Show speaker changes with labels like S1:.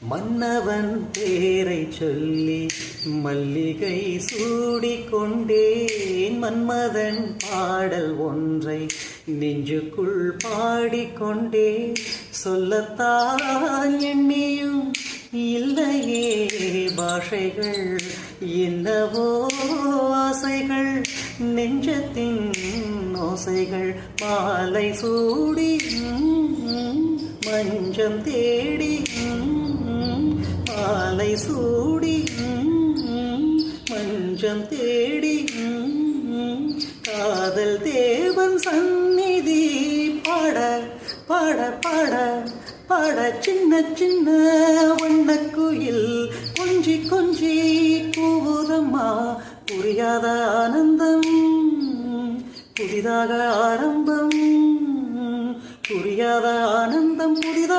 S1: மன்னவன் பேரை சொல்லி மல்லிகை சூடிக்கொண்டேன். மன்மதன் பாடல் ஒன்றை நெஞ்சுக்குள் பாடிக்கொண்டே. சொல்லத்தான் எண்ணியும் இல்லையே பாஷைகள், என்னவோ ஆசைகள் நெஞ்சத்தின் ஓசைகள். மாலை சூடி மஞ்சம் தேடி, மாலை சூடி மஞ்சம் தேடி, காதல் தேவன் சந்நிதி பாட பாட பாட பாட. சின்ன சின்ன வண்ணக்குயில் கொஞ்சி கொஞ்சி கூவுதம்மா. புரியாத ஆனந்தம் புதிதாக ஆரம்பம், புரியாத ஆனந்தம் புதிதாக